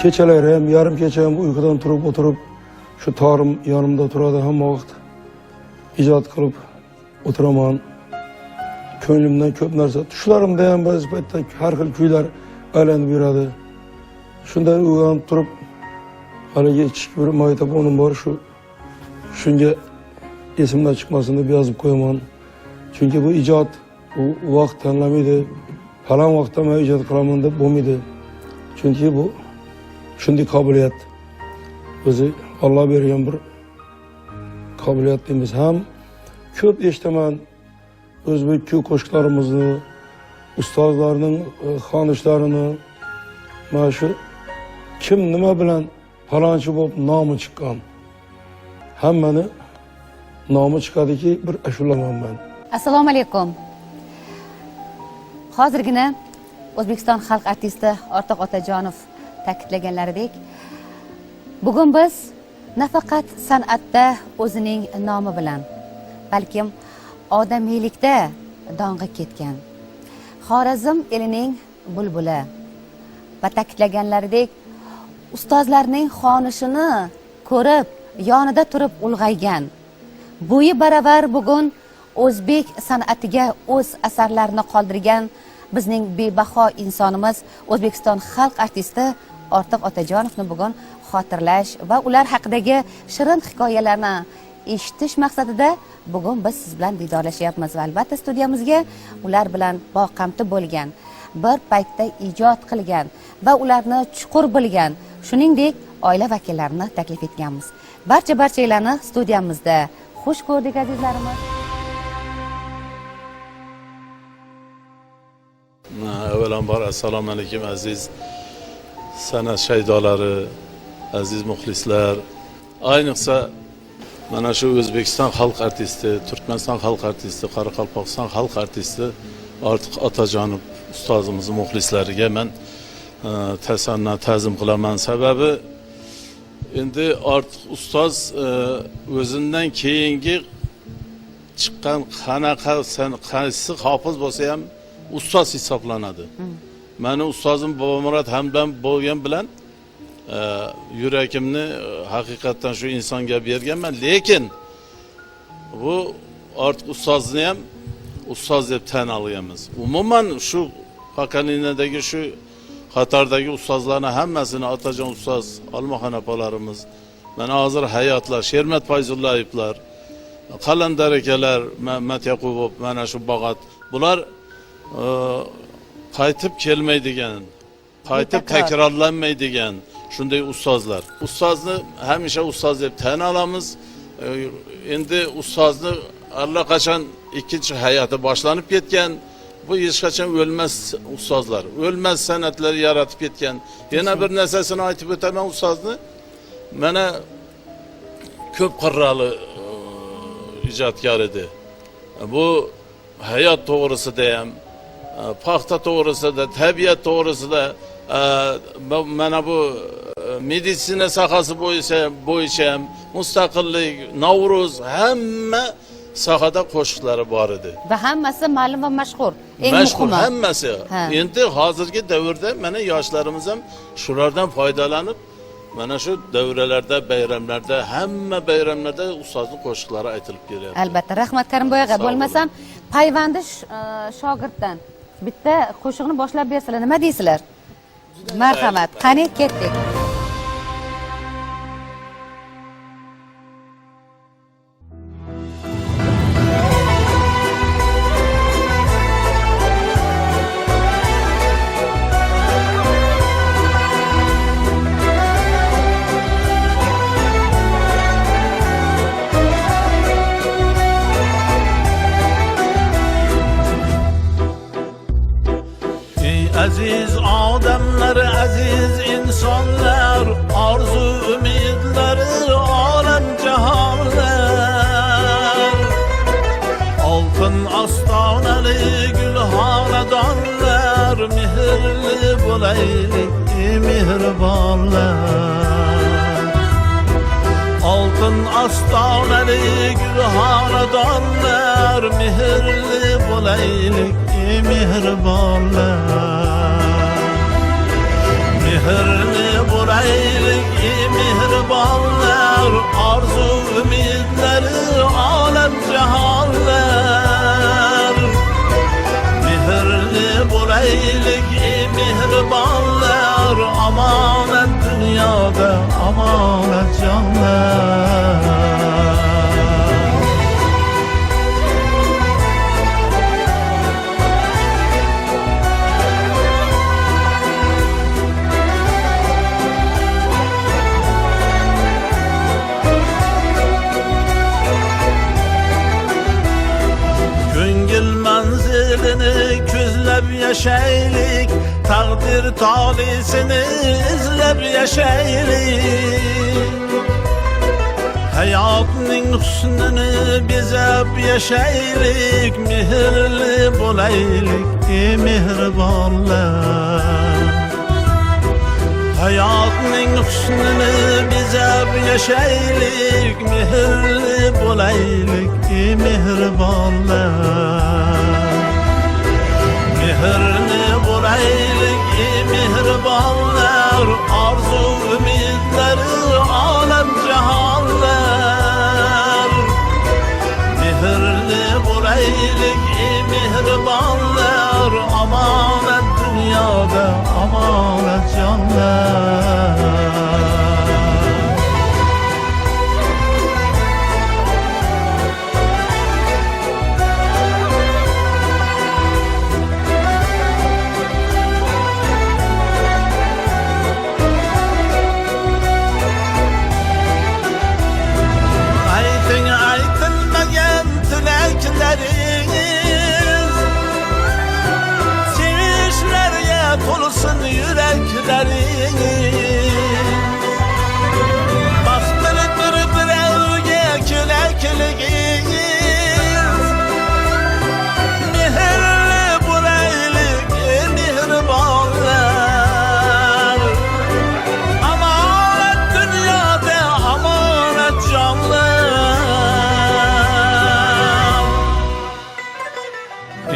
Keçeler hem yarım keçe hem uykudan turup oturup şu tarım yanımda turada hem vaqt icad kılıp oturaman. Könlümden köp narsa. Tuşlarımda hem bazı payda her xil kuylar aylanıp yuradi. Şundan uyanıp turup haligi kichik bir maytafonim bor shunga esimdan chiqmasin deb yozib qo'yaman. Chunki bu ijod u vaqt tanlamaydi. Falan vaqtda men ijod qilaman deb bo'lmaydi. Chunki bu shunday qobiliyat. O'zi Alloh bergan bir qobiliyat deymiz. Ham ko'p eshitaman o'zbek kuy qo'shiqlarimizni, ustozlarning xonishlarini, mana shu kim nima bilan falonchi bo'lib nomi chiqqan. Hammani nomi chiqadiki bir ashulaman men. Assalomu alaykum. Hozirgina O'zbekiston xalq artisti Ortiq Otajonov ta'kidlaganlaridek, bugun biz nafaqat san'atda o'zining nomi bilan, balkim odamiylikda dong'i ketgan Xorazm elining bulbuli va ta'kidlaganlaridek, ustozlarning xonishini ko'rib, yonida turib ulg'aygan, bo'yi baravar bugun o'zbek san'atiga o'z asarlarini qoldirgan bizning bebaho insonimiz O'zbekiston xalq artisti Ortiq Otajonovni bugun xotirlash va ular haqidagi shirin hikoyalarni eshitish maqsadida bugun biz siz bilan diydorlashyapmiz va albatta studiyamizga ular bilan boqamti bo'lgan, bir paytda ijod qilgan va ularni chuqur bilgan, shuningdek oila vakillarini taklif etganmiz. Barchalarni studiyamizda xush ko'rdik azizlarimiz. Avvalambor assalomu alaykum aziz san'at shaydolari, aziz muxlislar. Ayniqsa mana shu O'zbekiston xalq artisti, Turkmaniston xalq artisti, Qoraqalpog'iston xalq artisti Ortiq Otajonov ustozimiz muxlislariga men tasanno ta'zim qilaman. Sababi endi Ortiq ustoz o'zidan keyingi chiqqan qanaqa qaysi hofiz bo'lsa ham ustoz hisoblanadi. Meni ustozim Bobomurod Hamdam bo'lgan bilan yuragimni haqiqatdan shu insonga berganman, lekin bu Ortiq ustozni ham ustoz deb tan olganmiz. Umuman shu Qo'qoninadagi shu Xatardagi ustozlarni hammasini Otajon ustoz, Olmaxon opalarimiz, mana hozir hayotlar, Shermat Fayzullayevlar, Qalandar akalar, Mehmet Yaqubov, mana shu Bog'at, bular qaytib kelmaydigan, qaytib takrorlanmaydigan shunday ustozlar. Ustozni hamisha ustoz deb tan olamiz. Endi ustozni allaqachon ikkinchi hayoti boshlanib ketgan. Bu hech qachon o'lmas ustozlar, o'lmas san'atlar yaratib ketgan. Yana bir narsasini aytib o'taman ustozni. Mana ko'p qirrali ijodkor edi. Bu hayot to'g'risida ham, paxta to'g'risida, tabiat to'g'risida, mana bu meditsina sohasi bo'yicha ham mustaqillik, Navro'z hamma sohada qo'shiqlari bor edi. Va hammasi ma'lum va mashhur. Eng muhimi hammasi. Endi hozirgi davrda mana yoshlarimiz ham shulardan foydalanib, mana shu davralarda, bayramlarda, hamma bayramlarda ustozning qo'shiqlari aytilib kelyapti. Albatta, rahmat Karimboy aka. Bo'lmasam, payvandi shogirddan bitta qo'shiqni boshlab bersalar, nima deysizlar? Marhamat, qani ketdik. Aziz odamlar, aziz insonlar, orzu umidlari olam jahonlar, oltin ostonali gulxonadonlar, mehrli bo'laylik mehribonlar, oltin ostonali gulxonadonlar, mehrli bo'laylik mehribonlar, mehrli bo'laylik bulaylik mehribonlar, omonat dunyoda, omonat jonlar. Ko'ngil manzilini ko'zlab yashaylik, taqdir tolisini izlab yashaylik. Hayotning husnini bezab yashaylik, mehrli bo'laylik ey mehribonlar. Hayotning husnini bezab yashaylik, mehrli bo'laylik ey mehribonlar. Mehrli bo'laylik ey mehribonlar, orzu umidlari olam jahonlar. Mehrli bo'laylik ey mehribonlar, omonat dunyoda, omonat jonlar. Ayting aytilmagan tilaklaringiz, sevishlarga to'lsin yuraklaringiz. Baxtli bir-birovga kelakligingiz, mehrli bo'laylik ey mehribonlar. Omonat dunyoda, omonat jonlar.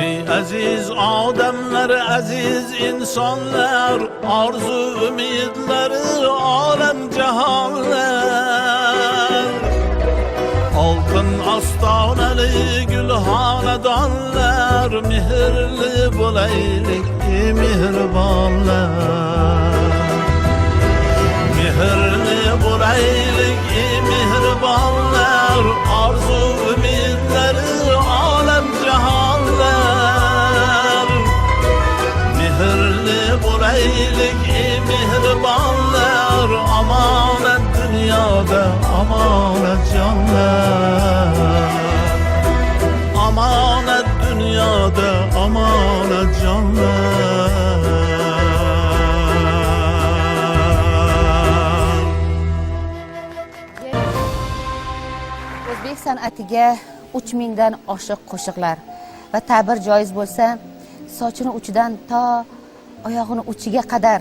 Ey aziz odamlar, aziz insonlar, orzu umidlari olam jahonlar. Oltin ostonali gulxonadonlar, mehrli bo'laylik ey mehribonlar. Mehrli bo'laylik ey mehribonlar, orzu umidlari olam jahonlar. Mehrli bo'laylik ey mehribonlar, omonat dunyoda, omonat jonlar. Omonat dunyoda, omonat jonlar. O'zbek san'atiga 3000 dan oshiq qo'shiqlar va ta'bir joiz bo'lsa, sochini uchidan to oyog'ini uchiga qadar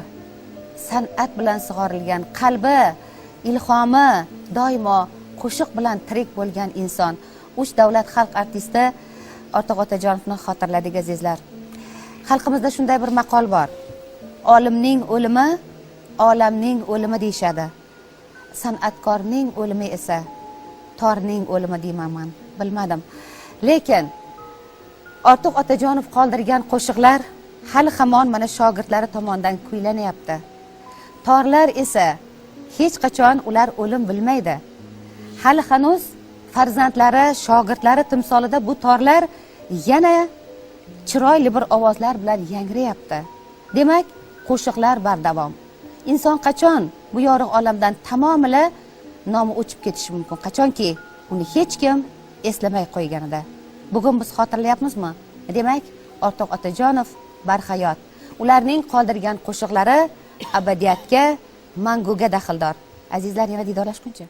san'at bilan sug'orilgan, qalbi, ilhomi doimo qo'shiq bilan tirik bo'lgan inson, 3 davlat xalq artisti Ortiq Otajonovni xotirladik azizlar. Xalqimizda shunday bir maqol bor. Olimning o'limi olamning o'limi deyshadi. San'atkorning o'limi esa torning o'limi deyman. Bilmadim. Lekin Ortiq Otajonov qoldirgan qo'shiqlar hali hamon mana shogirdlari tomonidan kuylanyapti. Torlar esa hech qachon ular o'lim bilmaydi. Hali hanuz farzandlari, shogirdlari timsolida bu torlar yana chiroyli bir ovozlar bilan yangrayapti. Demak, qo'shiqlar bardavom. Inson qachon bu yorug' olamdan tamomila nomi o'chib ketishi mumkin? Qachonki uni hech kim eslamay qo'yganida. Bugun biz xotirlayapmizmi? Demak, Ortiq Otajonov barhayot. Ularning qoldirgan qo'shiqlari abadiyatga, manguga daxldor. Azizlar, yana diydorlashguncha.